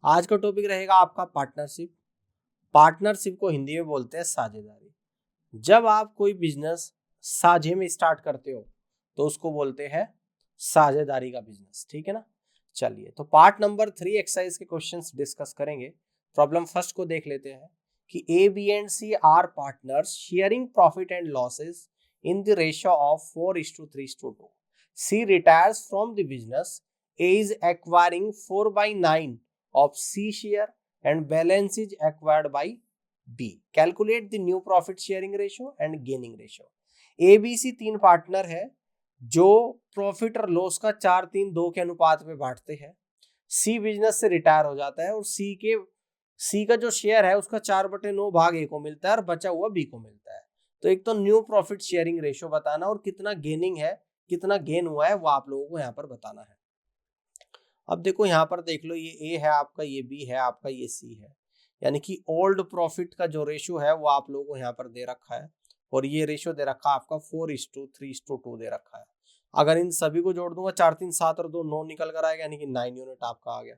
आज का टॉपिक रहेगा आपका पार्टनरशिप। पार्टनरशिप को हिंदी में बोलते हैं साझेदारी। जब आप कोई बिजनेस साझे में स्टार्ट करते हो तो उसको बोलते हैं साझेदारी का बिजनेस, ठीक है ना। चलिए, तो पार्ट नंबर 3 एक्सरसाइज के क्वेश्चंस डिस्कस करेंगे। प्रॉब्लम फर्स्ट को देख लेते हैं कि A B and C are partners sharing profit and losses in the ratio of 4:3:2. C retires from the business. A is acquiring 4/9 of C share and balance is acquired by B. Calculate the new profit sharing ratio and gaining ratio. A, B, C तीन partner है जो profit और loss का 4-3-2 के अनुपात में बांटते हैं। C बिजनेस से रिटायर हो जाता है और C का जो शेयर है उसका 4/9 भाग A को मिलता है और बचा हुआ B को मिलता है। तो एक तो न्यू प्रॉफिट शेयरिंग रेशियो बताना और कितना गेनिंग है, कितना गेन हुआ है वो आप लोगों को यहाँ पर बताना है। अब देखो यहाँ पर देख लो, ये ए है आपका, ये बी है आपका, ये सी है। यानी कि ओल्ड प्रॉफिट का जो रेशियो है वो आप लोगों को यहाँ पर दे रखा है और ये रेशियो दे रखा है आपका 4:3:2 दे रखा है। अगर इन सभी को जोड़ दूंगा 4 3 7 और 2 9 निकल कर आएगा, यानी कि 9 यूनिट आपका आ गया।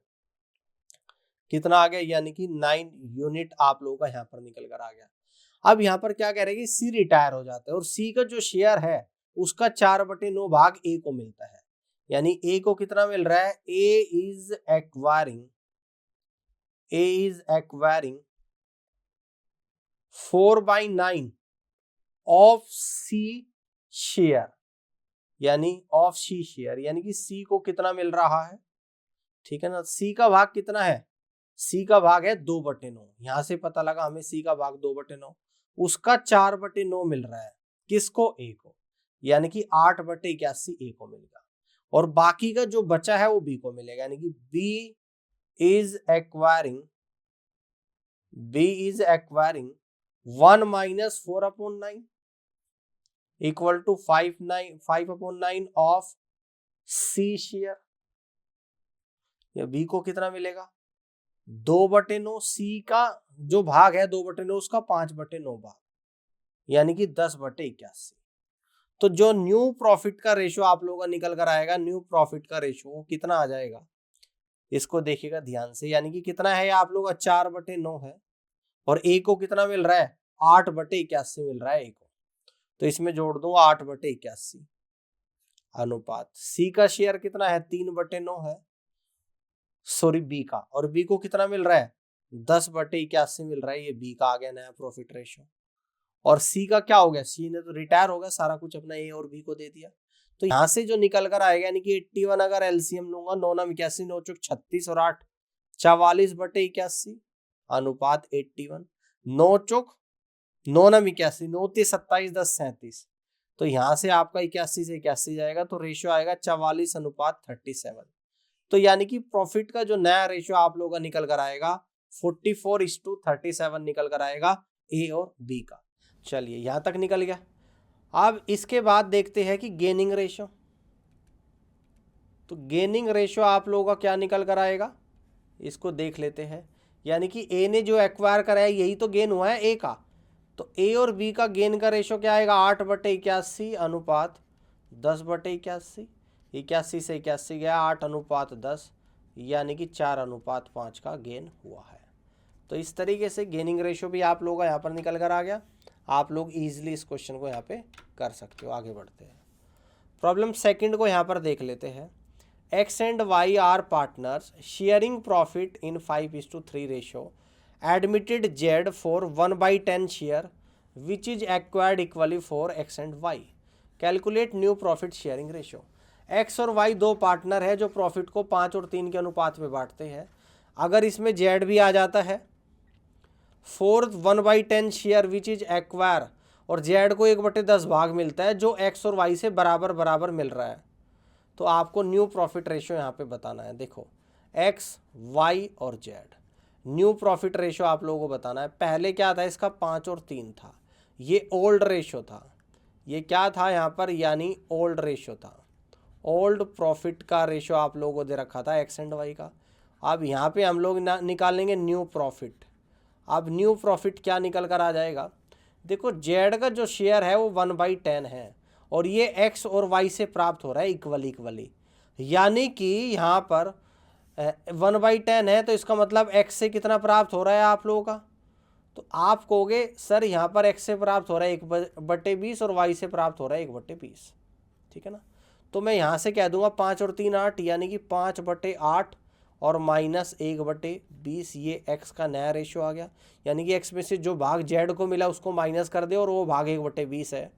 कितना आ गया? यानी कि 9 यूनिट आप लोगों का यहाँ पर निकल कर आ गया। अब यहाँ पर क्या कह रहे हैं कि सी रिटायर हो जाता है और सी का जो शेयर है उसका 4/9 भाग ए को मिलता है। यानी ए को कितना मिल रहा है? A is acquiring 4/9 of C share, यानी ऑफ सी शेयर, यानी कि सी को कितना मिल रहा है, ठीक है ना। सी का भाग कितना है? सी का भाग है 2/9। यहां से पता लगा हमें सी का भाग 2/9, उसका 4/9 मिल रहा है। किसको? ए को, यानी कि 8/81 ए को मिलेगा और बाकी का जो बचा है वो बी को मिलेगा। यानी कि B is acquiring 1 - 4/9 equal to 5/9 of C share. B को कितना मिलेगा? 2/9। सी का जो भाग है 2/9, उसका 5/9 भाग, यानी कि 10/81। तो जो न्यू प्रॉफिट का रेशियो आप लोगों का निकल कर आएगा, न्यू प्रॉफिट का रेशियो कितना आ जाएगा, इसको देखिएगा ध्यान से। यानी कि कितना है आप लोगों का? 4/9 है और ए को कितना मिल रहा है? 8/81 मिल रहा है ए को। तो इसमें जोड़ दूंगा 8/81 अनुपात। सी का शेयर कितना है? 3/9 है, सॉरी बी का, और बी को कितना मिल रहा है? 10/81 मिल रहा है। ये बी का आ गया नया प्रॉफिट रेशियो। और सी का क्या हो गया? सी ने तो रिटायर हो गया, सारा कुछ अपना ए और बी को दे दिया। तो यहां से जो निकल कर आएगा, यानी कि 81 अगर एलसीएम लूंगा, 9 9 81, 9 चौक 36 और 8 44/81 अनुपात 81। 9 चौक 9 9 81, 9 3 27, 10 37। तो यहां से आपका 81 से 81 जाएगा तो रेशियो आएगा 44/37। तो यानी कि प्रॉफिट का जो नया रेशियो आप लोगों का निकल कर आएगा 44:37 निकल कर आएगा ए और बी का। चलिए, यहां तक निकल गया। अब इसके बाद देखते हैं कि गेनिंग रेशियो। तो गेनिंग रेशियो आप लोगों का क्या निकल कर आएगा, इसको देख लेते हैं। यानी कि ए ने जो एक्वायर करा है यही तो गेन हुआ है ए का। तो ए और बी का गेन का रेशियो क्या आएगा? 8/81 अनुपात 10/81। 81 से 81 गया, 8:10, यानी कि 4:5 का गेन हुआ है। तो इस तरीके से गेनिंग रेशियो भी आप लोगों का यहाँ पर निकल कर आ गया। आप लोग इजीली इस क्वेश्चन को यहाँ पे कर सकते हो। आगे बढ़ते हैं, प्रॉब्लम सेकंड को यहाँ पर देख लेते हैं। X and Y are partners sharing profit in 5:3 ratio admitted Z for 1/10 share which is acquired equally for X and Y. Calculate new profit sharing ratio. X और वाई दो पार्टनर है जो प्रॉफिट को 5 और 3 के अनुपात में बांटते हैं। अगर इसमें जेड भी आ जाता है, fourth 1/10 share which is acquire, और जेड को 1/10 भाग मिलता है जो एक्स और वाई से बराबर बराबर मिल रहा है। तो आपको न्यू प्रॉफिट रेशियो यहाँ पे बताना है। देखो, एक्स, वाई और जेड, न्यू प्रॉफिट रेशियो आप लोगों को बताना है। पहले क्या था? इसका 5 और 3 था, ये ओल्ड रेशियो था। ये क्या था यहाँ पर? यानी ओल्ड रेशियो था। ओल्ड प्रॉफिट का रेशियो आप लोगों को दे रखा था एक्स एंड वाई का। अब यहाँ पे हम लोग निकालेंगे न्यू प्रॉफिट। अब न्यू प्रॉफिट क्या निकल कर आ जाएगा? देखो, जेड का जो शेयर है वो 1/10 है और ये एक्स और वाई से प्राप्त हो रहा है इक्वली। यानी कि यहाँ पर 1/10 है, तो इसका मतलब x से कितना प्राप्त हो रहा है आप लोगों का, तो आप कहोगे सर यहाँ पर x से प्राप्त हो रहा है 1/20 और y से प्राप्त हो रहा है 1/20, ठीक है ना। तो मैं यहाँ से कह दूंगा 5 और 3 8, यानी कि 5/8 और -1/20, ये x का नया रेशियो आ गया। यानी कि x में से जो भाग z को मिला उसको माइनस कर दे और वो भाग 1/20 है,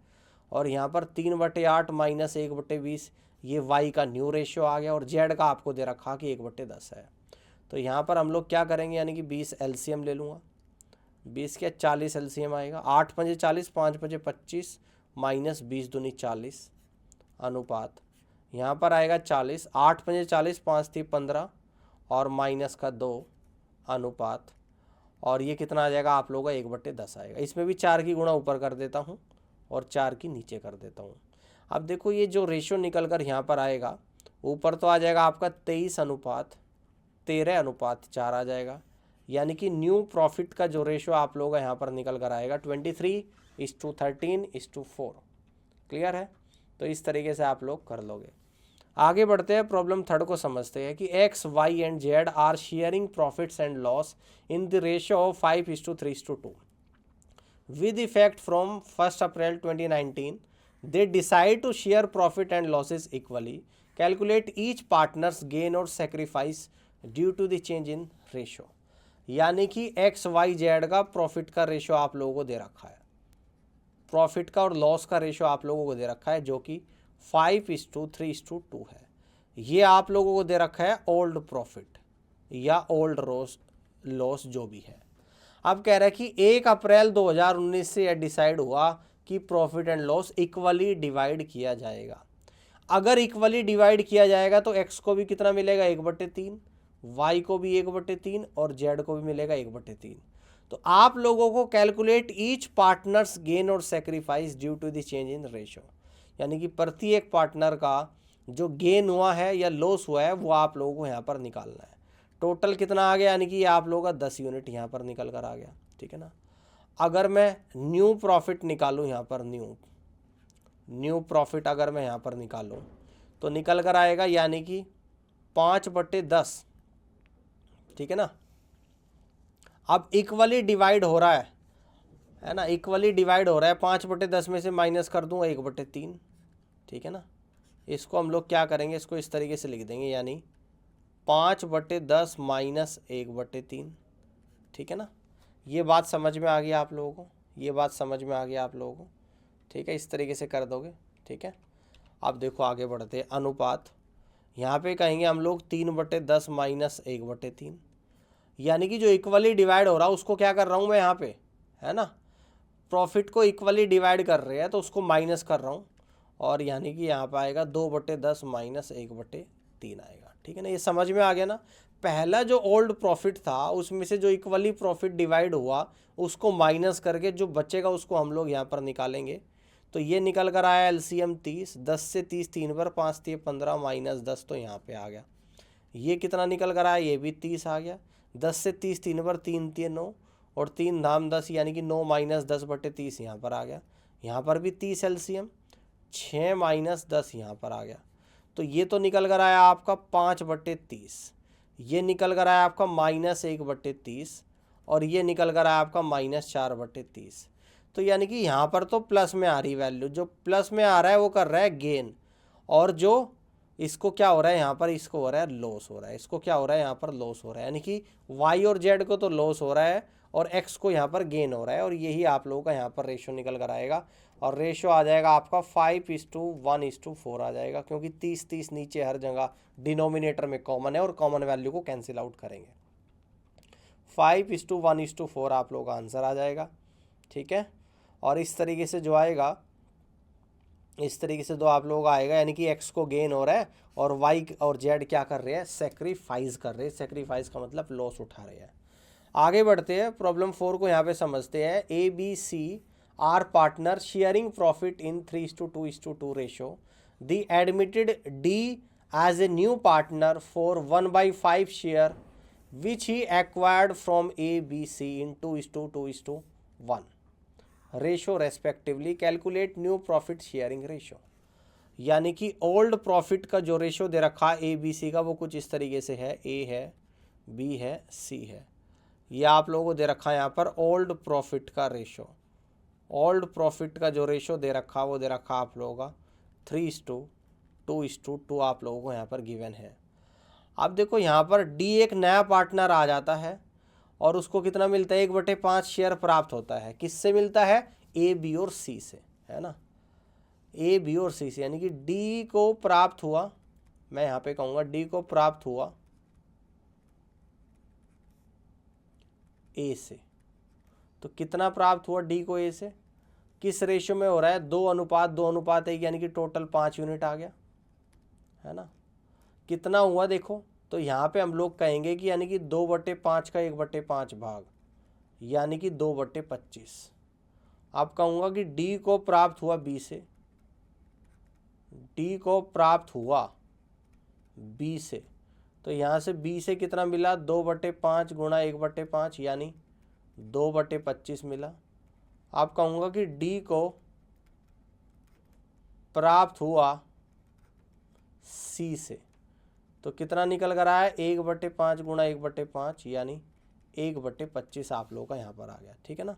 और यहाँ पर 3/8 - 1/20 ये y का न्यू रेशियो आ गया, और z का आपको दे रखा कि 1/10 है। तो यहाँ पर हम लोग क्या करेंगे, यानी कि 20 एलसीएम ले लूँगा, 20 क्या 40 एलसीएम आएगा, 8 पंजे 40, 5 पंजे 25 -20 दूनी 40 अनुपात, यहाँ पर आएगा 40, 8 पंजे 40, 5 थी 15 और माइनस का 2 अनुपात, और ये कितना आ जाएगा आप लोगों का 1/10 आएगा। इसमें भी 4 की गुणा ऊपर कर देता हूँ और 4 की नीचे कर देता हूँ। अब देखो ये जो रेशियो निकल कर यहाँ पर आएगा, ऊपर तो आ जाएगा आपका 23:13:4 आ जाएगा, यानी कि न्यू प्रॉफिट का जो रेशियो आप लोगों का यहाँ पर निकल कर आएगा 23:13:4। क्लियर है। तो इस तरीके से आप लोग कर लोगे। आगे बढ़ते हैं, प्रॉब्लम थर्ड को समझते हैं कि X Y and Z are sharing profits and loss in the ratio of 5:3:2 with effect from 1st April 2019. They decide to share profit and losses equally. Calculate each partner's gain or sacrifice due to the change in ratio. यानी कि X Y Z का profit का ratio आप लोगों को दे रखा है, profit का और लॉस का रेशियो आप लोगों को दे रखा है जो कि 5:3:2 है। ये आप लोगों को दे रखा है ओल्ड प्रॉफिट या ओल्ड लॉस जो भी है। अब कह रहा है कि 1 अप्रैल 2019 से यह डिसाइड हुआ कि profit and loss equally divide किया जाएगा। अगर इक्वली डिवाइड किया जाएगा तो एक्स को भी कितना मिलेगा 1/3, वाई को भी 1/3 और जेड को भी मिलेगा 1/3। तो आप लोगों को कैलकुलेट ईच पार्टनर्स गेन और sacrifice due to the change in ratio, यानी कि प्रति एक पार्टनर का जो गेन हुआ है या लॉस हुआ है वो आप लोगों को यहाँ पर निकालना है। टोटल कितना आ गया, यानी कि आप लोगों का 10 यूनिट यहाँ पर निकल कर आ गया, ठीक है ना। अगर मैं न्यू प्रॉफिट निकालूँ यहाँ पर, न्यू प्रॉफिट अगर मैं यहाँ पर निकालूँ तो निकल कर आएगा यानी कि 5/10, ठीक है ना। अब इक्वली डिवाइड हो रहा है ना, इक्वली डिवाइड हो रहा है, 5/10 में से माइनस कर दूंगा 1/3, ठीक है ना। इसको हम लोग क्या करेंगे, इसको इस तरीके से लिख देंगे, यानी 5/10 - 1/3, ठीक है ना। ये बात समझ में आ गई आप लोगों को, ये बात समझ में आ गई आप लोगों को, ठीक है। इस तरीके से कर दोगे, ठीक है। अब देखो आगे बढ़ते हैं, अनुपात यहाँ पे कहेंगे हम लोग 3/10 - 1/3, यानी कि जो इक्वली डिवाइड हो रहा है उसको क्या कर रहा हूँ मैं यहाँ पे, है ना, प्रॉफिट को इक्वली डिवाइड कर रहे हैं तो उसको माइनस कर रहा हूँ, और यानी कि यहाँ पे आएगा 2/10 - 1/3 आएगा, ठीक है ना। ये समझ में आ गया ना। पहला जो ओल्ड प्रॉफिट था उसमें से जो इक्वली प्रॉफिट डिवाइड हुआ उसको माइनस करके जो बचेगा उसको हम लोग यहाँ पर निकालेंगे। तो ये निकल कर आया एलसीएम 30, 10 से 30 3 बार, 5 3 15 -10 तो यहाँ पे आ गया। ये कितना निकल कर आया, ये भी 30 आ गया। 10 से 30 3 बार, 3 3 9 और 3 धाम 10, यानी कि 9 - 10/30 यहाँ पर आ गया। यहाँ पर भी 30 एलसीएम, 6 - 10 यहाँ पर आ गया। तो ये तो निकल कर आया आपका 5/30, ये निकल कर आया आपका -1/30 और ये निकल कर आया आपका -4/30। तो यानी कि यहाँ पर तो प्लस में आ रही वैल्यू, जो प्लस में आ रहा है वो कर रहा है गेन, और जो इसको क्या हो रहा है यहाँ पर, इसको हो रहा है लॉस हो रहा है, इसको क्या हो रहा है यहाँ पर लॉस हो रहा है। यानी कि वाई और जेड को तो लॉस हो रहा है और एक्स को यहाँ पर गेन हो रहा है, और यही आप लोगों का यहाँ पर रेशियो निकल कर आएगा। और रेशियो आ जाएगा आपका 5:1:4 आ जाएगा, क्योंकि 30 नीचे हर जगह डिनोमिनेटर में कॉमन है और कॉमन वैल्यू को कैंसिल आउट करेंगे। 5:1:4 आप लोगों का आंसर आ जाएगा, ठीक है। और इस तरीके से जो आएगा, इस तरीके से तो आप लोगों का आएगा, यानी कि एक्स को गेन हो रहा है और वाई और जेड क्या कर रहे हैं, सेक्रीफाइस कर रहे हैं। सेक्रीफाइस का मतलब लॉस उठा रहे हैं। आगे बढ़ते हैं, प्रॉब्लम 4 को यहाँ पे समझते हैं। A B C are partner sharing profit in 3:2:2 ratio. The admitted D as a new partner for 1/5 share which he acquired from A B C in 2:2:1 ratio respectively. Calculate new profit sharing ratio. यानी कि old profit का जो ratio दे रखा है ए B सी का वो कुछ इस तरीके से है, ए है, बी है, सी है। ये आप लोगों को दे रखा है यहाँ पर ओल्ड प्रॉफिट का रेशो। ओल्ड प्रॉफिट का जो रेशो दे रखा वो दे रखा आप लोगों का 3:2:2 आप लोगों को यहाँ पर गिवन है। अब देखो यहाँ पर डी एक नया पार्टनर आ जाता है और उसको कितना मिलता है, 1/5 शेयर प्राप्त होता है। किससे मिलता है, ए बी और सी से, है ना, ए बी और सी से। यानी कि डी को प्राप्त हुआ, मैं यहाँ पे कहूँगा डी को प्राप्त हुआ ए से। तो कितना प्राप्त हुआ डी को ए से, किस रेशियो में हो रहा है, 2:2:1, यानी कि टोटल 5 यूनिट आ गया, है ना। कितना हुआ देखो, तो यहाँ पे हम लोग कहेंगे कि यानी कि 2/5 का 1/5 भाग, यानी कि 2/25। अब कहूँगा कि डी को प्राप्त हुआ बी से, डी को प्राप्त हुआ बी से। तो यहाँ से बी से कितना मिला, 2/5 गुणा 1/5, यानी 2/25 मिला। आप कहूँगा कि डी को प्राप्त हुआ सी से। तो कितना निकल कर आया, 1/5 गुणा 1/5, यानी 1/25 आप लोगों का यहाँ पर आ गया, ठीक है ना।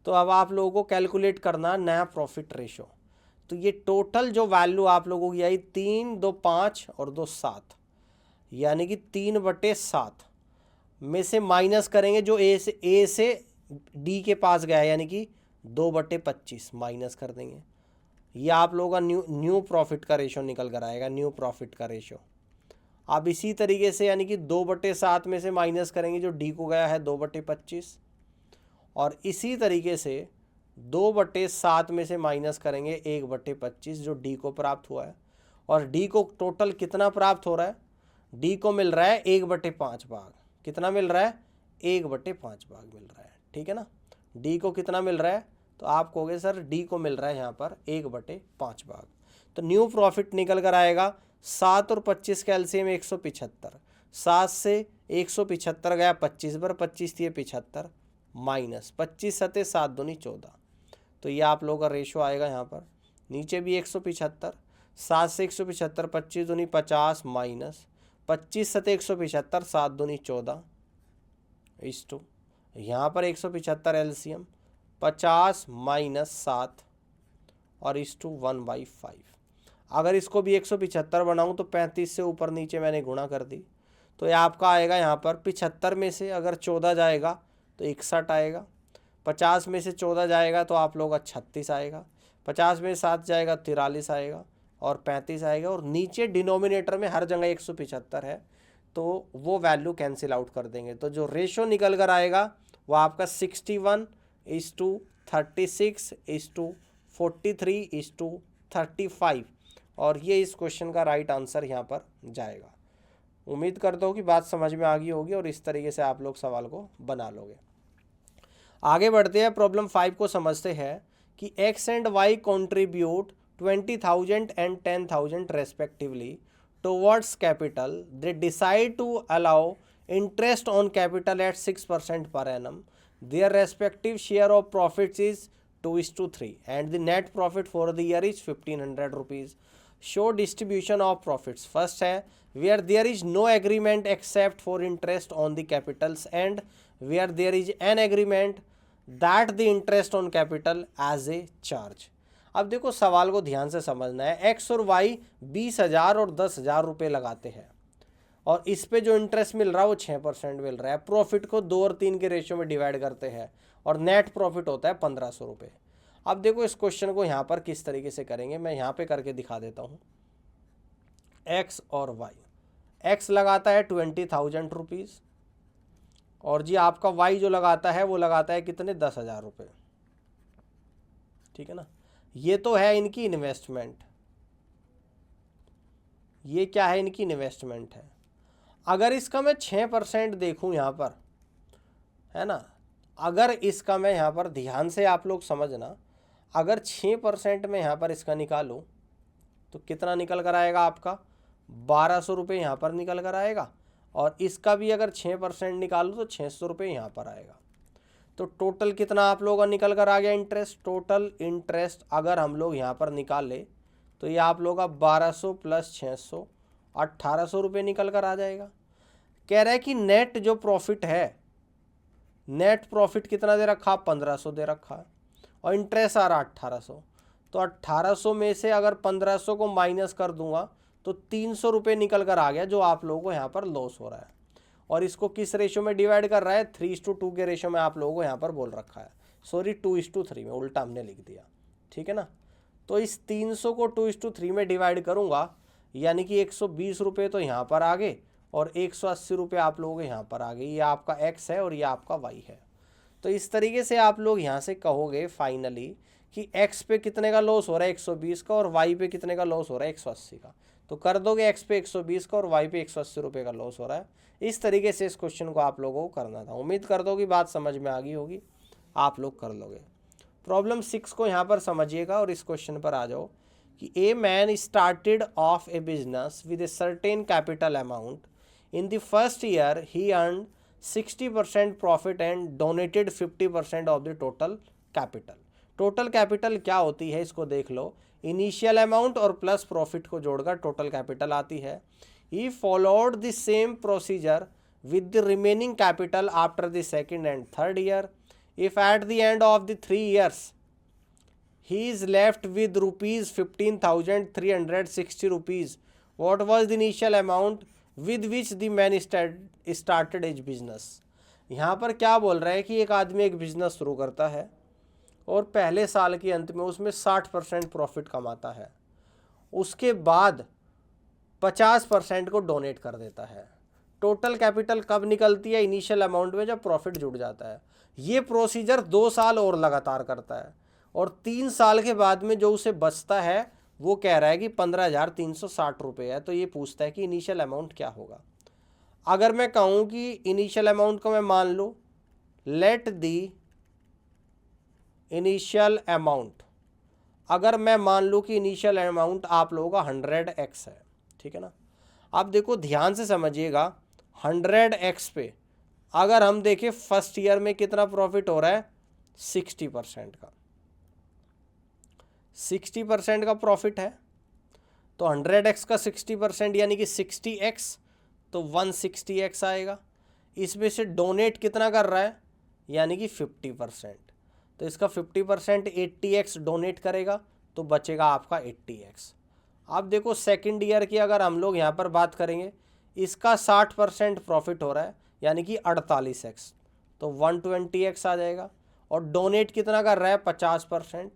तो अब आप लोगों को कैलकुलेट करना नया प्रॉफिट रेशो। तो ये टोटल जो वैल्यू आप लोगों की आई 3, 2 5 और 2 7, यानी कि 3/7 में से माइनस करेंगे जो ए से डी के पास गया, यानी कि 2/25 माइनस कर देंगे। ये आप लोगों का न्यू प्रॉफिट का रेशो निकल कर आएगा, न्यू प्रॉफिट का रेशो। अब इसी तरीके से यानी कि 2/7 में से माइनस करेंगे जो डी को गया है 2/25, और इसी तरीके से 2/7 में से माइनस करेंगे 1/25 जो डी को प्राप्त हुआ है। और डी को टोटल कितना प्राप्त हो रहा है, डी को मिल रहा है 1/5 भाग। कितना मिल रहा है, 1/5 भाग मिल रहा है, ठीक है ना। डी को कितना मिल रहा है, तो आप कहोगे सर डी को मिल रहा है यहाँ पर 1/5 भाग। तो न्यू प्रॉफिट निकल कर आएगा 7 और 25 का एलसीएम 175। 7 से 175 गया 25 पर, 25 थी 75 माइनस 25 सते 7 दूनी 14। तो ये आप लोगों का रेशो आएगा यहाँ पर। नीचे भी 175, 7 से 175, 25 दूनी 50 माइनस 25 सते 175, 7 दूनी 14 इस टू यहाँ पर 175 एलसीएम 50 माइनस 7 और इस टू 1/5। अगर इसको भी 175 बनाऊँ तो 35 से ऊपर नीचे मैंने गुणा कर दी। तो ये आपका आएगा यहाँ पर 75 में से अगर 14 जाएगा तो 61 आएगा, 50 में से 14 जाएगा तो आप लोग का 36 आएगा, 50 में 7 जाएगा 43 आएगा और 35 आएगा। और नीचे डिनोमिनेटर में हर जगह 175 है तो वो वैल्यू कैंसिल आउट कर देंगे। तो जो रेशो निकल कर आएगा वो आपका 61:36:43:35 और ये इस क्वेश्चन का राइट आंसर यहाँ पर जाएगा। उम्मीद करता हूँ कि बात समझ में आ गई होगी और इस तरीके से आप लोग सवाल को बना लोगे। आगे बढ़ते हैं, प्रॉब्लम 5 को समझते हैं कि x and y contribute 20,000 and 10,000 respectively towards capital. They decide to allow interest on capital at 6% per annum. Their respective share of profits is 2:3 and the net profit for the year is 1,500 rupees. Show distribution of profits. First है where there is no agreement except for interest on the capitals and where there is an agreement that the interest on capital as a charge. अब देखो सवाल को ध्यान से समझना है। X और वाई 20,000 और 10,000 रुपये लगाते हैं और इस पे जो इंटरेस्ट मिल रहा है वो 6% मिल रहा है। प्रॉफिट को 2 और 3 के रेशियो में डिवाइड करते हैं और नेट प्रॉफिट होता है 1,500 रुपये। अब देखो इस क्वेश्चन को यहाँ पर किस तरीके से करेंगे, मैं यहाँ पे करके दिखा देता हूँ। एक्स और वाई, एक्स लगाता है 20,000 रुपीज़ और जी आपका वाई जो लगाता है वो लगाता है कितने, 10,000 रुपये, ठीक है ना। ये तो है इनकी इन्वेस्टमेंट, ये क्या है, इनकी इन्वेस्टमेंट है। अगर इसका मैं 6% देखूं यहाँ पर, है ना, अगर इसका मैं यहाँ पर ध्यान से आप लोग समझना, अगर 6% में यहाँ पर इसका निकालूं तो कितना निकल कर आएगा आपका, 1,200 रुपये यहाँ पर निकल कर आएगा और इसका भी अगर 6% निकालूं तो 600 रुपये यहाँ पर आएगा। तो टोटल कितना आप लोगों का निकल कर आ गया इंटरेस्ट। टोटल इंटरेस्ट अगर हम लोग यहाँ पर निकाल ले तो ये आप लोगों का 1200 प्लस 600 1800 रुपये निकल कर आ जाएगा। कह रहा है कि नेट जो प्रॉफिट है, नेट प्रॉफिट कितना दे रखा, 1500 दे रखा है, और इंटरेस्ट आ रहा 1800। तो 1800 में से अगर 1500 को माइनस कर दूंगा तो 300 रुपये निकल कर आ गया, जो आप लोगों को यहाँ पर लॉस हो रहा है। और इसको किस रेशियो में डिवाइड कर रहा है, 3:2 के रेशियो में आप लोगों को यहाँ पर बोल रखा है, सॉरी 2:3 में, उल्टा हमने लिख दिया, ठीक है ना। तो इस 300 को 2:3 में डिवाइड करूँगा, यानी कि 120 रुपये तो यहाँ पर आ गए और 180 रुपये आप लोगों के यहाँ पर आ गए। ये आपका x है और ये आपका y है। तो इस तरीके से आप लोग यहाँ से कहोगे फाइनली कि x पे कितने का लॉस हो रहा है, 120 का, और y पे कितने का लॉस हो रहा है, 180 का। तो कर दोगे x पे 120 का और y पे 180 रुपये का लॉस हो रहा है। इस तरीके से इस क्वेश्चन को आप लोगों को करना था। उम्मीद कर दो कि बात समझ में आ गई होगी, आप लोग कर लोगे। प्रॉब्लम 6 को यहाँ पर समझिएगा और इस क्वेश्चन पर आ जाओ कि a man started off A business with a certain capital amount. In the first year he earn 60% profit and donated 50% of the total capital. Total capital क्या होती है इसको देख लो, इनिशियल अमाउंट और प्लस प्रॉफिट को जोड़कर टोटल कैपिटल आती है। He followed the same procedure with the remaining capital after the second and third year. If at the end of the 3 years he is left with rupees 15,360 rupees, what was the initial amount with which the man started his business? यहाँ पर क्या बोल रहा है कि एक आदमी एक बिजनेस शुरू करता है और पहले साल के अंत में उसमें 60% प्रॉफिट कमाता है, उसके बाद 50% को डोनेट कर देता है। टोटल कैपिटल कब निकलती है, इनिशियल अमाउंट में, जब प्रॉफिट जुड़ जाता है। ये प्रोसीजर 2 साल और लगातार करता है और 3 साल के बाद में जो उसे बचता है वो कह रहा है कि 15,360 रुपये है। तो ये पूछता है कि इनिशियल अमाउंट क्या होगा। अगर मैं कहूँ कि इनिशियल अमाउंट को मैं मान लूँ, लेट दी इनिशियल अमाउंट, अगर मैं मान लूँ कि इनिशियल अमाउंट आप लोगों का 100x है, ठीक है ना। अब देखो ध्यान से समझिएगा, 100x पे अगर हम देखें फर्स्ट ईयर में कितना प्रॉफिट हो रहा है, 60% का, 60% का प्रॉफिट है। तो 100x का 60% यानी कि 60x, तो 160x आएगा। इसमें से डोनेट कितना कर रहा है, यानी कि 50%। तो इसका 50% 80x डोनेट करेगा तो बचेगा आपका 80x। अब देखो सेकेंड ईयर की अगर हम लोग यहाँ पर बात करेंगे, इसका 60% प्रॉफिट हो रहा है यानी कि 48x, तो 120x आ जाएगा। और डोनेट कितना कर रहा है, 50%,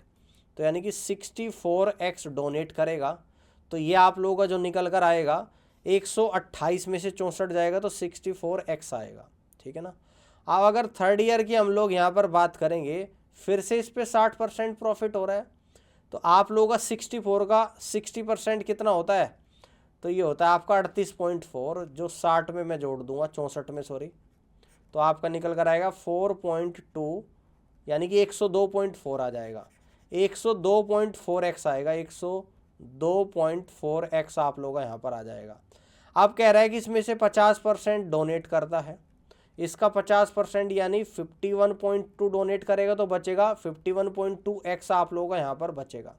तो यानी कि 64x डोनेट करेगा। तो ये आप लोगों का जो निकल कर आएगा 128 में से 64 जाएगा तो 64x आएगा, ठीक है ना। अब अगर थर्ड ईयर की हम लोग यहाँ पर बात करेंगे, फिर से इस पर 60% प्रॉफिट हो रहा है, तो आप लोगों का 64 का 60% कितना होता है, तो ये होता है आपका 38.4, जो 60 में मैं जोड़ दूंगा, 64 में सॉरी, तो आपका निकल कर आएगा 4.2, यानी कि 102.4 आ जाएगा। 102.4x आएगा, 102.4x आप लोगों का यहाँ पर आ जाएगा। अब कह रहा है कि इसमें से 50% डोनेट करता है, इसका 50% यानी 51.2 डोनेट करेगा तो बचेगा 51.2x आप लोगों का यहाँ पर बचेगा।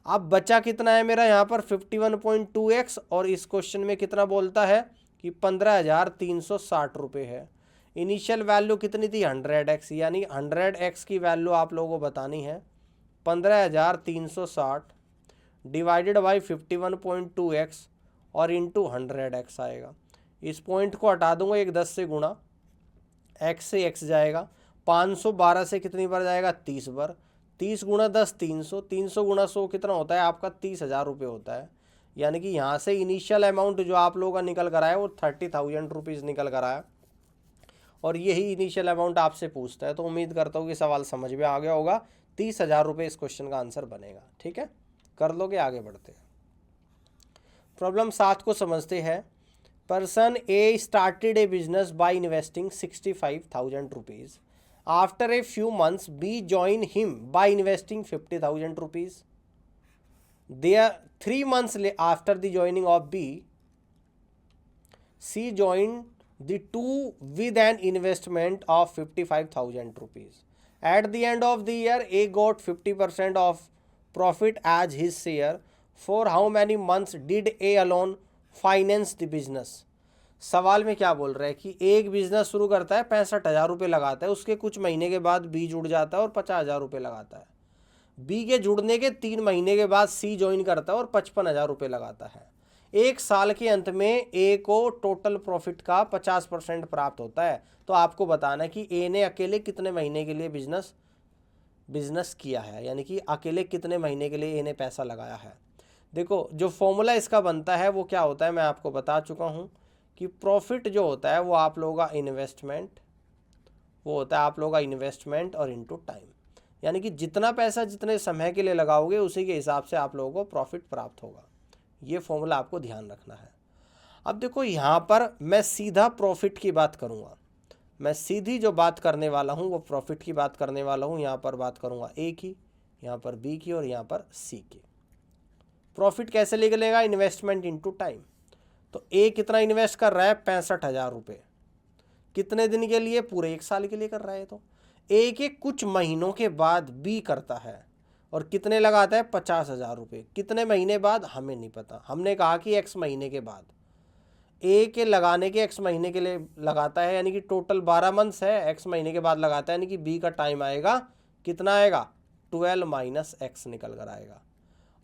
अब बचा कितना है मेरा यहाँ पर 51.2x, और इस क्वेश्चन में कितना बोलता है कि 15,360 रुपये है। इनिशियल वैल्यू कितनी थी, 100x, यानी 100x की वैल्यू आप लोगों को बतानी है। 15,360 डिवाइडेड बाई 51.2x और इंटू 100x आएगा। इस पॉइंट को हटा दूंगा, एक 10 से गुणा, x से x जाएगा, 512 से कितनी बार जाएगा, 30 बार। 30 गुणा 10 300, 300 गुणा 100 कितना होता है आपका, 30,000 रुपये होता है। यानी कि यहाँ से इनिशियल अमाउंट जो आप लोगों का निकल कर आया वो 30,000 रुपीज़ निकल कर आया, और यही इनिशियल अमाउंट आपसे पूछता है। तो उम्मीद करता हूँ कि सवाल समझ में आ गया होगा। 30,000 रुपये इस क्वेश्चन का आंसर बनेगा, ठीक है, कर लोगे। आगे बढ़ते हैं, प्रॉब्लम 7 को समझते हैं। Person A started A business by investing 65,000 rupees. After a few months, B joined him by investing 50,000 rupees. There, 3 months after the joining of B, C joined the two with an investment of 55,000 rupees. At the end of the year, A got 50% of profit as his share. For how many months did A alone finance the business. सवाल में क्या बोल रहा है कि एक business शुरू करता है, 65,000 रुपये लगाता है, उसके कुछ महीने के बाद बी जुड़ जाता है और 50,000 रुपये लगाता है। बी के जुड़ने के 3 महीने के बाद सी ज्वाइन करता है और 55,000 रुपये लगाता है। एक साल के अंत में ए को टोटल प्रॉफिट का 50% प्राप्त होता है। तो आपको बताना है कि ए ने अकेले कितने महीने के लिए बिजनेस किया है, यानी कि अकेले कितने महीने के लिए ए ने पैसा लगाया है। देखो जो फॉर्मूला इसका बनता है वो क्या होता है, मैं आपको बता चुका हूँ कि प्रॉफिट जो होता है वो आप लोगों का इन्वेस्टमेंट, वो होता है आप लोगों का इन्वेस्टमेंट और इनटू टाइम, यानी कि जितना पैसा जितने समय के लिए लगाओगे उसी के हिसाब से आप लोगों को प्रॉफिट प्राप्त होगा। ये फॉर्मूला आपको ध्यान रखना है। अब देखो यहाँ पर मैं सीधा प्रॉफिट की बात करूँगा, मैं सीधी जो बात करने वाला हूँ वो प्रॉफिट की बात करने वाला हूँ। यहाँ पर बात करूँगा ए की, यहाँ पर बी की और यहाँ पर सी की। प्रॉफिट कैसे निकलेगा, इन्वेस्टमेंट इनटू टाइम। तो ए कितना इन्वेस्ट कर रहा है, 65,000 रुपये, कितने दिन के लिए, पूरे 1 साल के लिए कर रहा है। तो ए के कुछ महीनों के बाद बी करता है और कितने लगाता है, 50,000 रुपये। कितने महीने बाद हमें नहीं पता, हमने कहा कि एक्स महीने के बाद। ए के लगाने के एक्स महीने के लिए लगाता है, यानी कि टोटल 12 मंथ्स है, एक्स महीने के बाद लगाता है, यानी कि बी का टाइम आएगा, कितना आएगा, 12 माइनस एक्स निकल कर आएगा।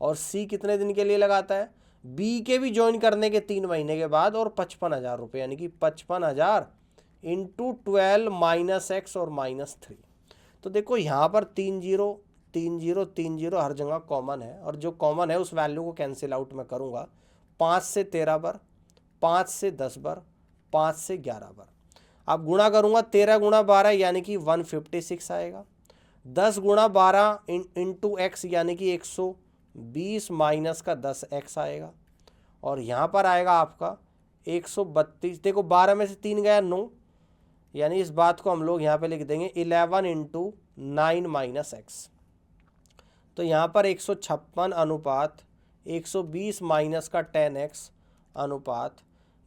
और सी कितने दिन के लिए लगाता है, बी के भी ज्वाइन करने के 3 महीने के बाद और 55,000 रुपये, यानी कि 55,000 इंटू 12 माइनस एक्स और माइनस 3। तो देखो यहाँ पर 3 0 3 0 3 0 हर जगह कॉमन है, और जो कॉमन है उस वैल्यू को कैंसिल आउट मैं करूँगा। 5 से 13 बार, 5 से 10 बार, 5 से 11 बार। अब गुणा करूँगा, 13 गुणा 12 यानी कि 156 आएगा। 10 गुणा 12 इंटू एक्स यानी कि 120 माइनस का 10 एक्स आएगा। और यहाँ पर आएगा आपका 132। देखो 12 में से 3 गया 9, यानी इस बात को हम लोग यहाँ पे लिख देंगे 11 इंटू 9 माइनस एक्स। तो यहाँ पर 156 अनुपात 120 माइनस का 10x अनुपात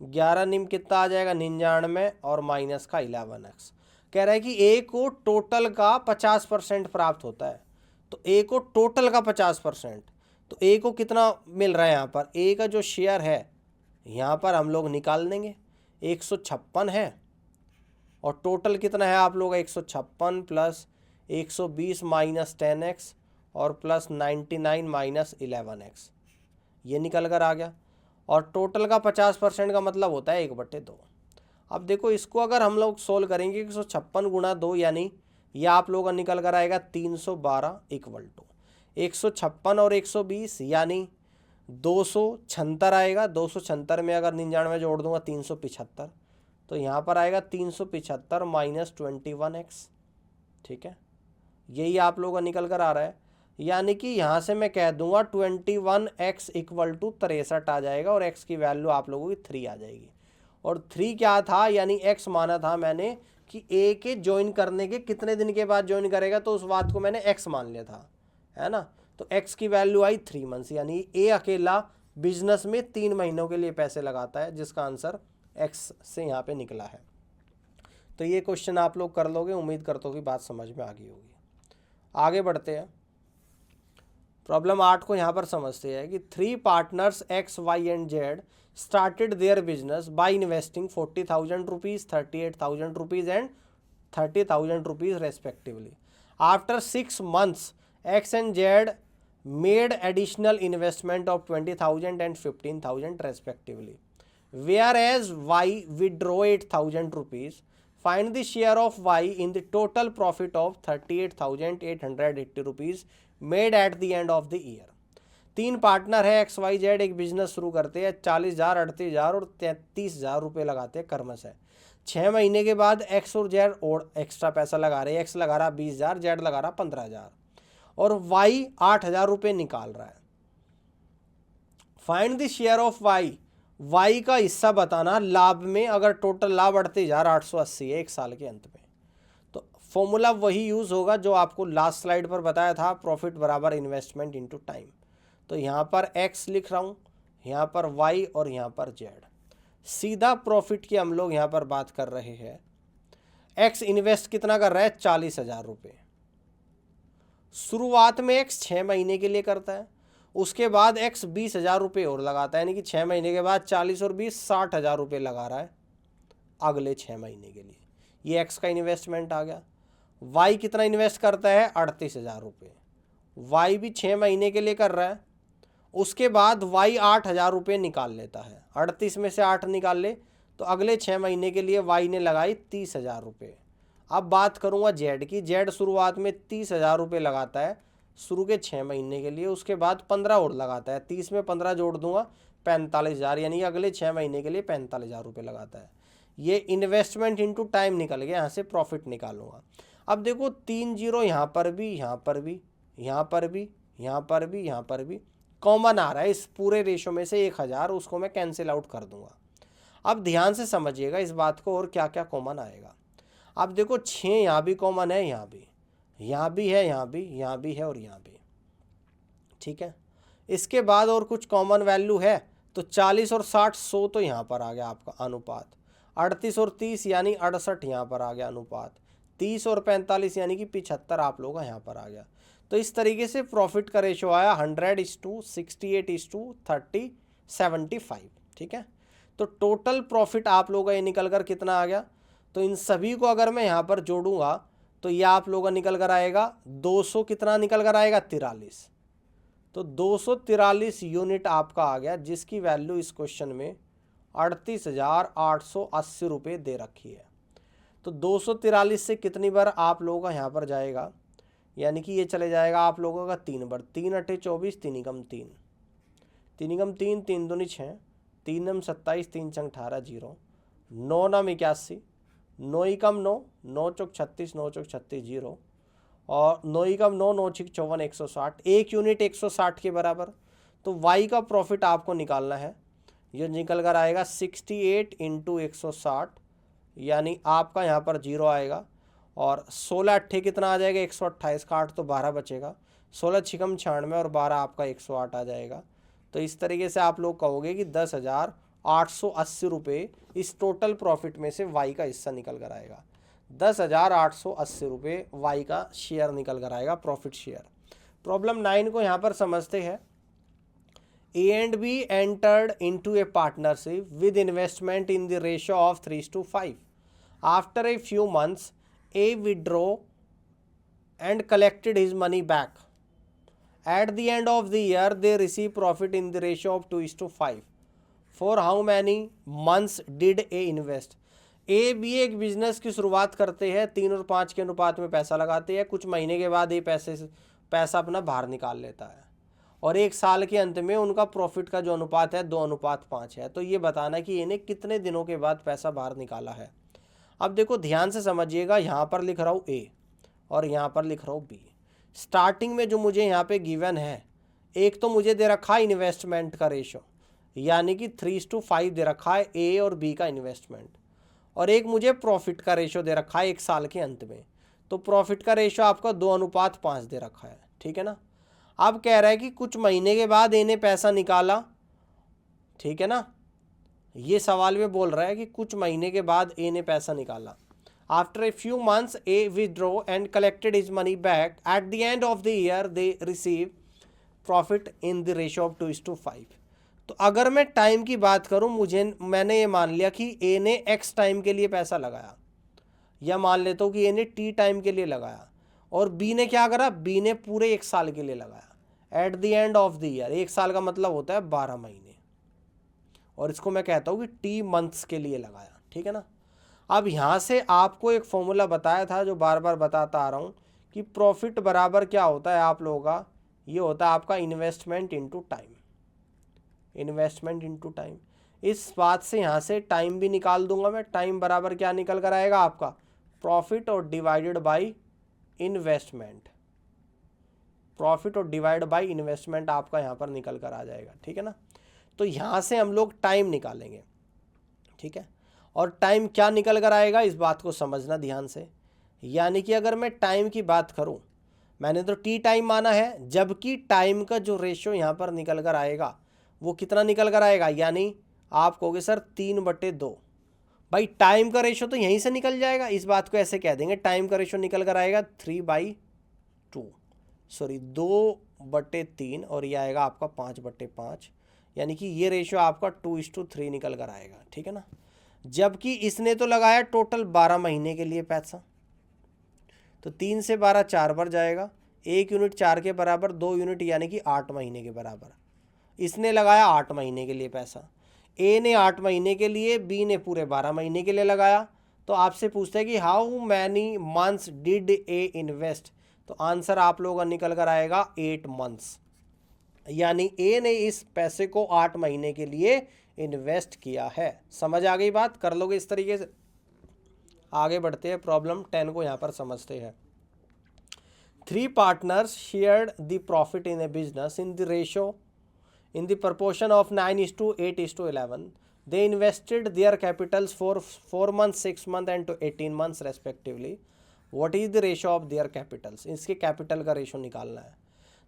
11 निम कितना आ जाएगा, 99 और माइनस का 11x। कह रहा है कि ए को टोटल का 50% प्राप्त होता है। तो ए को टोटल का 50%, तो ए को कितना मिल रहा है, यहाँ पर ए का जो शेयर है यहाँ पर हम लोग निकाल देंगे। 156 है और टोटल कितना है आप लोग, 156 प्लस 120 माइनस 10x और प्लस 99 माइनस 11x, ये निकल कर आ गया। और टोटल का 50% का मतलब होता है 1/2। अब देखो इसको अगर हम लोग सोल्व करेंगे, 156 गुणा 2 यानी यह आप लोगों का निकल कर आएगा 312 इक्वल टू 156 और 120 यानी 276 आएगा। 276 में अगर 99 जोड़ दूंगा 375, तो यहाँ पर आएगा 375 माइनस 21x। ठीक है, यही आप लोगों का निकल कर आ रहा है, यानी कि यहाँ से मैं कह दूंगा 21x इक्वल टू 63 आ जाएगा और x की वैल्यू आप लोगों की 3 आ जाएगी। और 3 क्या था, यानी x माना था मैंने कि a के ज्वाइन करने के कितने दिन के बाद ज्वाइन करेगा, तो उस बात को मैंने x मान लिया था, है ना। तो x की वैल्यू आई 3 मंथ्स, यानी a अकेला बिजनेस में 3 महीनों के लिए पैसे लगाता है, जिसका आंसर x से यहाँ पे निकला है। तो ये क्वेश्चन आप लोग कर लोगे, उम्मीद करता हूँ कि बात समझ में आ गई होगी। आगे बढ़ते हैं, प्रॉब्लम 8 को यहाँ पर समझते हैं कि 3 partners X, Y and Z started their business by investing 40,000 rupees, 38,000 rupees and 30,000 rupees respectively. After 6 months, X and Z made additional investment of 20,000 and 15,000 respectively. Whereas Y withdrew 8,000 rupees. Find the share of Y in the total profit of 38,880 rupees made at the end of the year. 3 partner है XYZ, एक business शुरू करते हैं, 40,000, 38,000 और 33,000 रुपये लगाते हैं कर्मश है। 6 महीने के बाद X और Z और एक्स्ट्रा पैसा लगा रहे हैं। X लगा रहा 20,000, Z लगा रहा 15,000 और Y 8,000 रुपये निकाल रहा है। Find the share of Y का हिस्सा बताना लाभ में, अगर टोटल लाभ 38,880 है 1 साल के अंत में। तो फॉर्मूला वही यूज़ होगा जो आपको लास्ट स्लाइड पर बताया था, प्रॉफिट बराबर इन्वेस्टमेंट इनटू टाइम। तो यहाँ पर X लिख रहा हूँ, यहाँ पर Y और यहाँ पर Z। सीधा प्रॉफिट की हम लोग यहाँ पर बात कर रहे हैं। X इन्वेस्ट कितना कर रहा है, 40,000 रुपये। शुरुआत में X 6 महीने के लिए करता है, उसके बाद x 20,000 रुपये और लगाता है, यानी कि 6 महीने के बाद 40 और 20 60,000 रुपये लगा रहा है अगले 6 महीने के लिए। ये x का इन्वेस्टमेंट आ गया। y कितना इन्वेस्ट करता है? 38,000 रुपये। y भी 6 महीने के लिए कर रहा है। उसके बाद y 8,000 रुपये निकाल लेता है, 38 में से 8 निकाल ले तो अगले 6 महीने के लिए y ने लगाई 30,000 रुपये। अब बात करूँगा z की। z शुरुआत में 30,000 रुपये लगाता है शुरू के 6 महीने के लिए, उसके बाद 15 और लगाता है, 30 में 15 जोड़ दूंगा 45,000, यानी अगले 6 महीने के लिए 45,000 रुपये लगाता है। ये इन्वेस्टमेंट इनटू टाइम निकल गया, यहाँ से प्रॉफिट निकालूंगा। अब देखो 3 जीरो यहाँ पर भी, यहाँ पर भी, यहाँ पर भी, यहाँ पर भी, यहाँ पर भी कॉमन आ रहा है। इस पूरे रेशो में से 1,000 उसको मैं कैंसिल आउट कर दूंगा। अब ध्यान से समझिएगा इस बात को और क्या क्या कॉमन आएगा। अब देखो 6 यहाँ भी कॉमन है, यहाँ भी, यहाँ भी है, यहाँ भी, यहाँ भी है और यहाँ भी, ठीक है। इसके बाद और कुछ कॉमन वैल्यू है तो 40 और 60 100 तो यहाँ पर आ गया आपका अनुपात, 38 और 30 यानी 68 यहाँ पर आ गया अनुपात, 30 और 45 यानी कि 75 आप लोगों का यहाँ पर आ गया। तो इस तरीके से प्रॉफिट का रेशो आया 100:68:30:75, ठीक है। तो टोटल प्रॉफिट आप लोगों का ये निकल कर कितना आ गया? तो इन सभी को अगर मैं यहाँ पर जोड़ूंगा तो ये आप लोगों का निकल कर आएगा 200, कितना निकल कर आएगा? 43। तो 243 यूनिट आपका आ गया, जिसकी वैल्यू इस क्वेश्चन में 38,880 रुपये दे रखी है। तो 243 से कितनी बार आप लोगों का यहाँ पर जाएगा? यानी कि ये चले जाएगा आप लोगों का 3 बार, 3 8 24, 3 एकम 3, 3 एकम 3, 3 दूनी 6, 3 नम 27, 3 चंग 18 0, 9 नम 81, 9 एकम 9, 9 चौक 36, 9 चौक 36 0, और 9 एकम 9, 9 छिक 54, 160, एक यूनिट 160 के बराबर। तो y का प्रॉफिट आपको निकालना है, ये निकल कर आएगा 68 × 160, यानी आपका यहाँ पर 0 आएगा, और 16 अट्ठे कितना आ जाएगा? 128 का 8 तो 12 बचेगा, 16 छिकम 96 और 12 आपका 108 आ जाएगा। तो इस तरीके से आप लोग कहोगे कि 10,880 रुपये इस टोटल प्रॉफिट में से y का हिस्सा निकल कर आएगा। 10,880 रुपये y का शेयर निकल कर आएगा, प्रॉफिट शेयर। प्रॉब्लम 9 को यहाँ पर समझते हैं। A and B entered into a partnership with investment in the ratio of 3:5. After a few months, A withdrew and collected his money back. At the end of the year, they receive profit in the ratio of 2:5. For how many months did A invest? A B एक business की शुरुआत करते हैं, 3 और 5 के अनुपात में पैसा लगाते हैं, कुछ महीने के बाद ये पैसा अपना बाहर निकाल लेता है, और 1 साल के अंत में उनका प्रॉफिट का जो अनुपात है 2:5 है। तो ये बताना कि इन्हें कितने दिनों के बाद पैसा बाहर निकाला है। अब देखो ध्यान से समझिएगा, यहाँ पर लिख रहा हूँ A और यहाँ पर लिख रहा हूँ B। स्टार्टिंग में जो मुझे यहाँ पे गिवन है, एक तो मुझे दे रखा है इन्वेस्टमेंट का रेशो, यानी कि 3:5 दे रखा है A और B का इन्वेस्टमेंट, और एक मुझे प्रॉफिट का रेशो दे रखा है 1 साल के अंत में। तो प्रॉफिट का रेशो आपका 2:5 दे रखा है, ठीक है ना। अब कह रहा है कि कुछ महीने के बाद A ने पैसा निकाला, ठीक है ना। ये सवाल में बोल रहा है कि कुछ महीने के बाद A ने पैसा निकाला। After a few months A withdrew and collected his money back. At the end of the year they receive profit in the ratio of 2:5. तो अगर मैं टाइम की बात करूं, मैंने ये मान लिया कि A ने X टाइम के लिए पैसा लगाया, या मान लेता हूँ कि A ने T टाइम के लिए लगाया, और B ने क्या करा? B ने पूरे 1 साल के लिए लगाया। At the end of the year, 1 साल का मतलब होता है 12 महीने, और इसको मैं कहता हूँ कि T मंथ्स के लिए लगाया, ठीक है ना। अब यहाँ से आपको एक फॉर्मूला बताया था जो बार बार बताता आ रहा हूँ कि प्रॉफिट बराबर क्या होता है आप लोगों का? ये होता है आपका investment into time, investment into time. इस बात से यहाँ से टाइम भी निकाल दूंगा मैं। टाइम बराबर क्या निकल कर आएगा आपका? प्रॉफिट और डिवाइडेड बाई इन्वेस्टमेंट, प्रॉफिट और डिवाइड बाई इन्वेस्टमेंट आपका यहाँ पर निकल कर आ जाएगा, ठीक है ना। तो यहाँ से हम लोग टाइम निकालेंगे, ठीक है। और टाइम क्या निकल कर आएगा, इस बात को समझना ध्यान से। यानी कि अगर मैं टाइम की बात करूँ, मैंने तो T टाइम माना है, जबकि टाइम का जो रेशो यहाँ पर निकल कर आएगा वो कितना निकल कर आएगा? यानी आप कहोगे सर 3/2। भाई टाइम का रेशो तो यहीं से निकल जाएगा, इस बात को ऐसे कह देंगे, टाइम का रेशो निकल कर आएगा 2 2/3 और ये आएगा आपका 5/5, यानी कि ये रेशियो आपका 2:3 निकल कर आएगा, ठीक है ना। जबकि इसने तो लगाया टोटल 12 महीने के लिए पैसा, तो 3 से 12 4 बार जाएगा, 1 यूनिट 4 के बराबर, 2 यूनिट यानी कि 8 महीने के बराबर। इसने लगाया 8 महीने के लिए पैसा, ए ने 8 महीने के लिए, बी ने पूरे 12 महीने के लिए लगाया। तो आपसे पूछते हैं कि how many months did a invest, तो आंसर आप लोगों का निकल कर आएगा 8 मंथ्स, यानी ए ने इस पैसे को 8 महीने के लिए इन्वेस्ट किया है। समझ आ गई बात, कर लोगे इस तरीके से। आगे बढ़ते हैं, प्रॉब्लम 10 को यहाँ पर समझते हैं। 3 partners shared the profit in A business in the ratio in the proportion of 9:8:11. They invested their capitals for 4 months, 6 months and 18 months respectively. What is the ratio of their capitals? इसके capital का ratio निकालना है।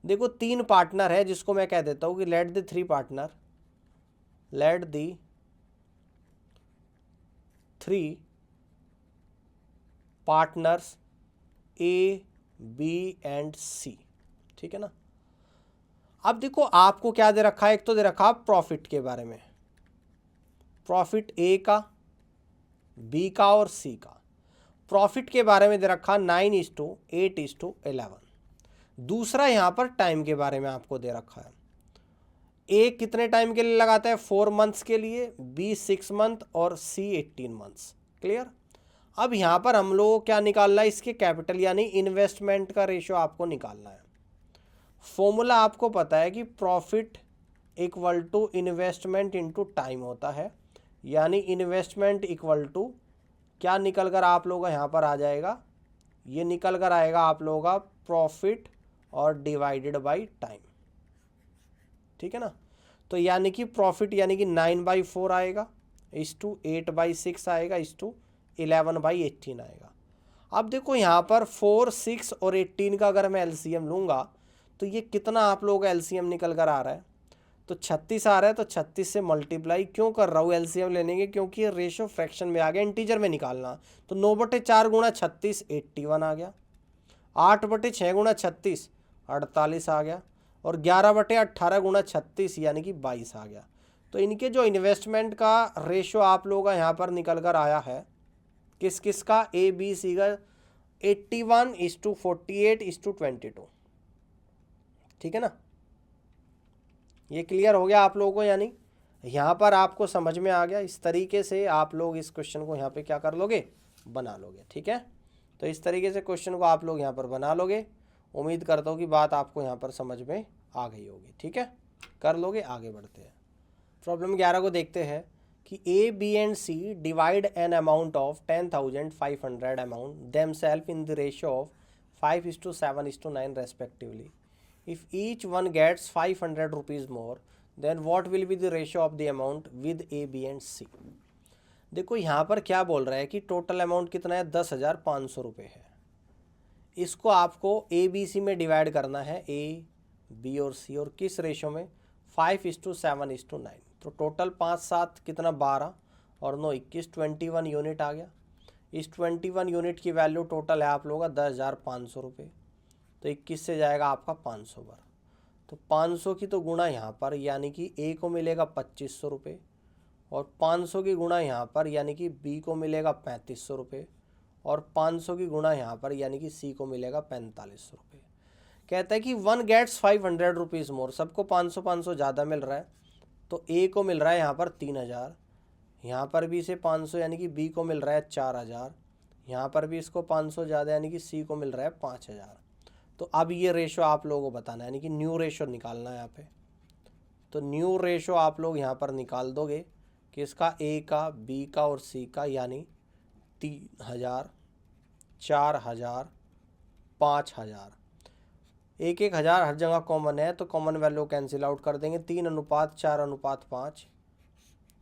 देखो 3 partner है, जिसको मैं कह देता हूँ कि let the 3 partner, let the 3 partners A, B and C, ठीक है ना। अब देखो आपको क्या दे रखा है, एक तो दे रखा प्रॉफिट के बारे में, प्रॉफिट ए का, बी का और सी का। प्रॉफिट के बारे में दे रखा 9:8:11। दूसरा यहाँ पर टाइम के बारे में आपको दे रखा है, ए कितने टाइम के लिए लगाता है, 4 मंथ्स के लिए, बी 6 मंथ और सी 18 मंथ्स। क्लियर। अब यहाँ पर हम लोग क्या निकालना है, इसके कैपिटल यानी इन्वेस्टमेंट का रेशियो आपको निकालना है। फॉर्मूला आपको पता है कि profit equal to investment into time होता है, यानी इन्वेस्टमेंट इक्वल टू क्या निकल कर आप लोगों का यहाँ पर आ जाएगा, ये निकल कर आएगा आप लोगों का प्रॉफिट और डिवाइडेड बाय टाइम, ठीक है ना। तो यानी कि प्रॉफिट यानी कि 9/4 आएगा, इस टू 8/6 आएगा, इस टू 11/18 आएगा। अब देखो यहाँ पर 4, 6 और 18 का अगर मैं एलसीएम लूँगा तो ये कितना आप लोगों का एलसीएम निकल कर आ रहा है, तो 36 आ रहा है। तो 36 से मल्टीप्लाई क्यों कर रहा हूँ एलसीएम लेने के, क्योंकि ये रेशो फ्रैक्शन में आ गया, इंटीजर में निकालना। तो 9/4 गुणा 36 81 आ गया, 8/6 गुणा 36 48 आ गया, और 11/18 गुणा 36 यानी कि 22 आ गया। तो इनके जो इन्वेस्टमेंट का रेशो आप लोगों का यहाँ पर निकल कर आया है, किस किस का, ए बी सी का, 81:48:22, ठीक है ना। ये क्लियर हो गया आप लोगों को, यानी यहाँ पर आपको समझ में आ गया। इस तरीके से आप लोग इस क्वेश्चन को यहाँ पे क्या कर लोगे, बना लोगे, ठीक है। तो इस तरीके से क्वेश्चन को आप लोग यहाँ पर बना लोगे। उम्मीद करता हूँ कि बात आपको यहाँ पर समझ में आ गई होगी, ठीक है, कर लोगे। आगे बढ़ते हैं, प्रॉब्लम 11 को देखते हैं कि A, B and C divide an amount of 10,500 amount themselves in the ratio of 5:7:9 respectively. If each one gets 500 rupees more, then what will be the ratio of the amount with A, B and C? देखो यहाँ पर क्या बोल रहा है कि total amount कितना है, 10,500 रुपये है। इसको आपको ए बी सी में डिवाइड करना है, ए बी और सी, और किस रेशो में, 5:7:9। तो टोटल 5 7 कितना 12 और 9 21, 21 यूनिट आ गया। इस 21 यूनिट की वैल्यू टोटल है आप लोगों का 10,500 रुपये। तो 21 से जाएगा आपका 500 बार, तो 500 की तो गुणा यहाँ पर, यानी कि ए को मिलेगा 2500 रुपये, और 500 की गुणा यहाँ पर यानी कि बी को मिलेगा 3500 रुपये, और 500 की गुणा यहाँ पर यानी कि सी को मिलेगा 4500 रुपये। कहता है कि 1 गेट्स 500 रुपीज़ मोर, सबको 500 ज़्यादा मिल रहा है। तो ए को मिल रहा है यहाँ पर 3000, यहाँ पर भी इसे 500 यानी कि बी को मिल रहा है 4000, यहाँ पर भी इसको 500 ज़्यादा यानी कि सी को मिल रहा है 5000। तो अब ये रेशो आप लोगों को बताना है, यानी कि न्यू रेशो निकालना है यहाँ पे। तो न्यू रेशो आप लोग यहाँ पर निकाल दोगे कि इसका ए का, बी का और सी का, यानी 3000, 4000, 5000, 1,000 हर जगह कॉमन है, तो कॉमन वैल्यू कैंसिल आउट कर देंगे, 3:4:5।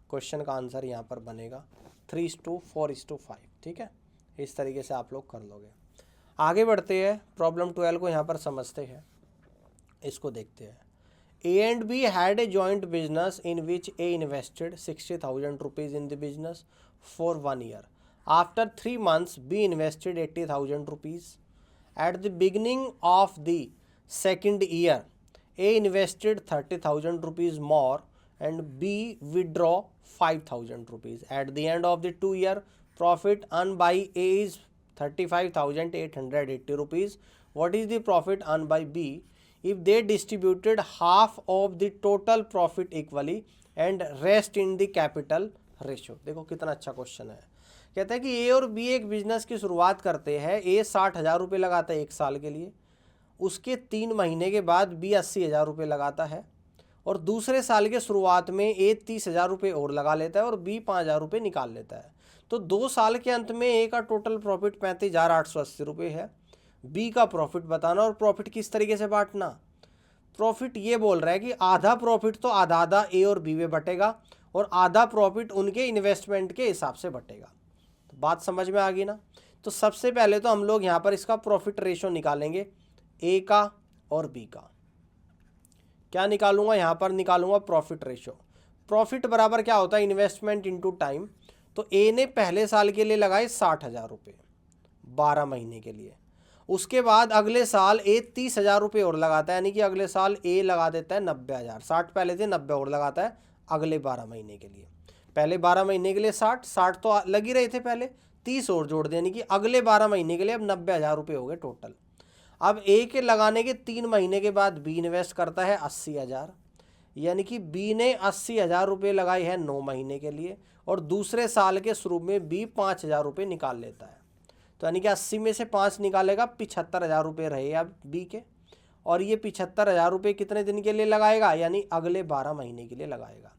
क्वेश्चन का आंसर यहाँ पर बनेगा 3:4:5, ठीक है। इस तरीके से आप लोग कर लोगे। आगे बढ़ते हैं, प्रॉब्लम 12 को यहाँ पर समझते हैं, इसको देखते हैं। A and be had a joint business in which A invested 60,000 rupees in the business for 1 year. After 3 months be invested 80,000 rupees. At the beginning of the second year A invested 30,000 rupees more and B withdraw 5,000 rupees. At the end of the 2 year, profit earned by A is 35,880 rupees. What is the profit earned by B if they distributed half of the total profit equally and rest in the capital ratio? देखो कितना अच्छा question है। कहता है कि ए और B एक business की शुरुआत करते हैं। ए 60,000 रुपये लगाता है 1 साल के लिए, उसके 3 महीने के बाद बी 80,000 रुपये लगाता है और दूसरे साल के शुरुआत में ए 30,000 रुपये और लगा लेता है और बी 5,000 रुपये निकाल लेता है। तो 2 साल के अंत में ए का टोटल प्रॉफिट 35,880 रुपये है। बी का प्रॉफिट बताना और प्रॉफिट किस तरीके से बांटना। प्रॉफिट ये बोल रहा है कि आधा प्रॉफिट तो आधा आधा ए और बी में बटेगा और आधा प्रॉफिट उनके इन्वेस्टमेंट के हिसाब से बटेगा। तो बात समझ में आ गई ना। तो सबसे पहले तो हम लोग यहाँ पर इसका प्रॉफिट रेशो निकालेंगे, ए का और बी का। क्या निकालूंगा यहाँ पर, निकालूंगा प्रॉफिट रेशो। प्रॉफिट बराबर क्या होता है, इन्वेस्टमेंट इनटू टाइम। तो ए ने पहले साल के लिए लगाए 60,000 रुपये 12 महीने के लिए, उसके बाद अगले साल ए 30,000 रुपये और लगाता है, यानी कि अगले साल ए लगा देता है 90,000। 60 पहले थे, 90 और लगाता है अगले 12 महीने के लिए। पहले 12 महीने के लिए 60 तो लग ही रहे थे पहले, 30 और जोड़ दें, यानी कि अगले 12 महीने के लिए अब 90,000 रुपये हो गए टोटल। अब ए के लगाने के 3 महीने के बाद बी इन्वेस्ट करता है 80,000, यानी कि बी ने 80,000 रुपये लगाए हैं 9 महीने के लिए और दूसरे साल के शुरू में बी 5,000 रुपये निकाल लेता है। तो यानी कि 80 में से 5 निकालेगा, 75,000 रुपये रहे अब बी के, और ये 75,000 रुपये कितने दिन के लिए लगाएगा, यानी अगले 12 महीने के लिए लगाएगा।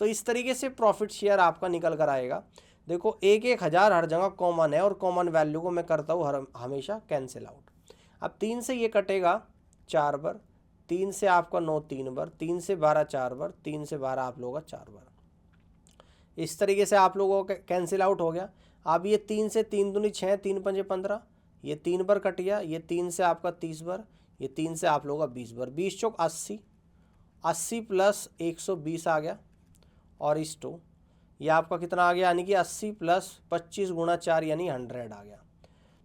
तो इस तरीके से प्रॉफिट शेयर आपका निकल कर आएगा। देखो 1,000 हर जगह कॉमन है और कॉमन वैल्यू को मैं करता हूँ हमेशा कैंसिल आउट। अब 3 से ये कटेगा 4 बार, 3 से आपका 9 3 बार, 3 से 12 4 बार, 3 से 12 आप लोगों का 4 बार। इस तरीके से आप लोगों का कैंसिल आउट हो गया। अब ये 3 से 3 दूनी 6, 3 पंजे 15, ये 3 बार कट गया, ये 3 से आपका 30 बार, ये 3 से आप लोगों का 20 बार, 20 चौक 80, 80 प्लस 120 आ गया और इस 2 ये आपका कितना आ गया, यानी कि 80 प्लस 25 गुणा 4 यानी 100 आ गया।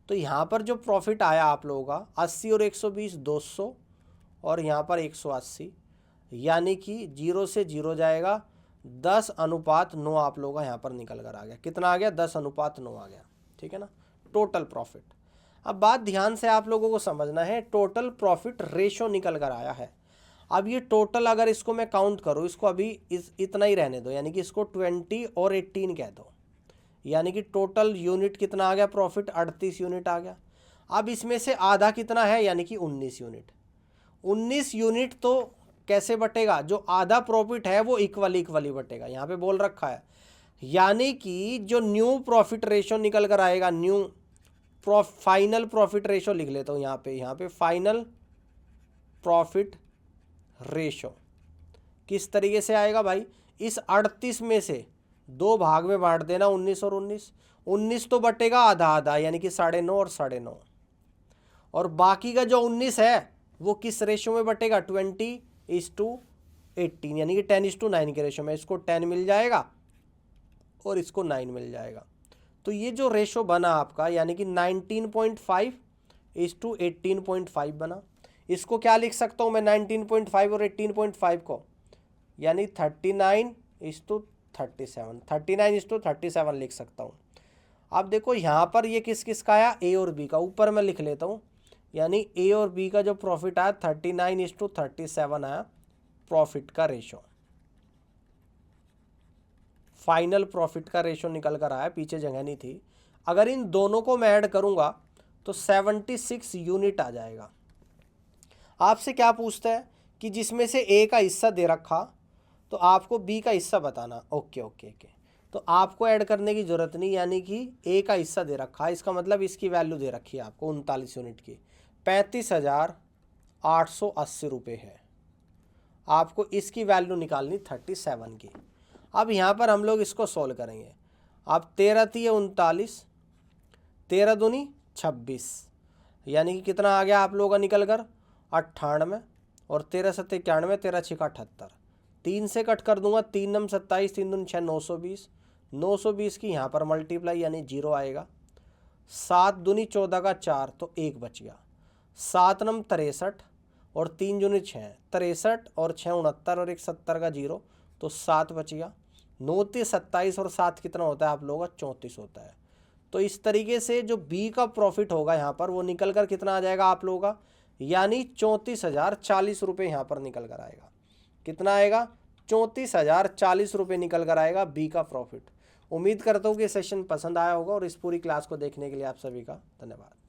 तो यहाँ पर जो प्रॉफिट आया आप लोगों का 80 और 120 200 और यहाँ पर 180, यानी कि 0 से 0 जाएगा, 10:9 आप लोगों का यहाँ पर निकल कर आ गया। कितना आ गया, 10:9 आ गया। ठीक है ना, टोटल प्रॉफिट। अब बात ध्यान से आप लोगों को समझना है, टोटल प्रॉफिट रेशो निकल कर आया है। अब ये टोटल अगर इसको मैं काउंट करूँ, इसको अभी इतना ही रहने दो, यानी कि इसको 20 और 18 कह दो, यानी कि टोटल यूनिट कितना आ गया, प्रॉफिट 38 यूनिट आ गया। अब इसमें से आधा कितना है, यानी कि 19 यूनिट। 19 यूनिट तो कैसे बटेगा, जो आधा प्रॉफिट है वो इक्वली बटेगा, यहाँ पे बोल रखा है। यानी कि जो न्यू प्रॉफिट रेशो निकल कर आएगा, न्यू फाइनल प्रॉफिट रेशो लिख लेता हूँ यहाँ पे फाइनल प्रॉफिट रेशो किस तरीके से आएगा भाई, इस 38 में से 2 भाग में बांट देना, 19 और 19। 19 तो बटेगा आधा आधा, यानी कि 9.5 और 9.5, और बाकी का जो 19 है वो किस रेशो में बटेगा, 20:18, यानी कि 10:9 के रेशो में। इसको 10 मिल जाएगा और इसको 9 मिल जाएगा। तो ये जो रेशो बना आपका, यानी कि 19.5:18.5 बना। इसको क्या लिख सकता हूँ मैं, 19.5 और 18.5 को, यानी 39:37, 39:37 लिख सकता हूँ। अब देखो यहाँ पर ये किस किस का आया, ए और बी का। ऊपर मैं लिख लेता हूँ, यानी ए और बी का जो प्रॉफिट आया 39:37 आया प्रॉफिट का रेशो। फाइनल प्रॉफिट का रेशो निकल कर आया, पीछे जगह नहीं थी। अगर इन दोनों को मैं ऐड करूंगा तो 76 यूनिट आ जाएगा। आपसे क्या पूछता है कि जिसमें से ए का हिस्सा दे रखा तो आपको बी का हिस्सा बताना। ओके। तो आपको ऐड करने की जरूरत नहीं, यानी कि ए का हिस्सा दे रखा, इसका मतलब इसकी वैल्यू दे रखी है आपको 39 यूनिट की, 35,880 रुपये है। आपको इसकी वैल्यू निकालनी 37 की। अब यहाँ पर हम लोग इसको सोल्व करेंगे। अब 13 × 39, 13 दूनी 26, यानी कि कितना आ गया आप लोगों का निकल कर 98, और 13 × 7 = 91, 13 × 6 = 78। 3 से कट कर दूंगा, 3 × 9 = 27, 3 दूनी 6 920, 920 की यहाँ पर मल्टीप्लाई, यानी 0 आएगा। 7 दूनी 14 का 4, तो 1 बच गया। 7 × 9 = 63 और 3 जूनी 6, 63 और 6 69 और एक 70 का 0, तो 7 बच गया। 9 3 27 और 7 कितना होता है आप लोगों का? 34 होता है। तो इस तरीके से जो बी का प्रॉफिट होगा यहाँ पर वो निकल कर कितना आ जाएगा आप लोगों का? यानी 34,040 रुपये यहाँ पर निकल कर आएगा। कितना आएगा? 34,040 रुपये निकल कर आएगा बी का प्रॉफिट। उम्मीद करता हूँ कि सेशन पसंद आया होगा और इस पूरी क्लास को देखने के लिए आप सभी का धन्यवाद।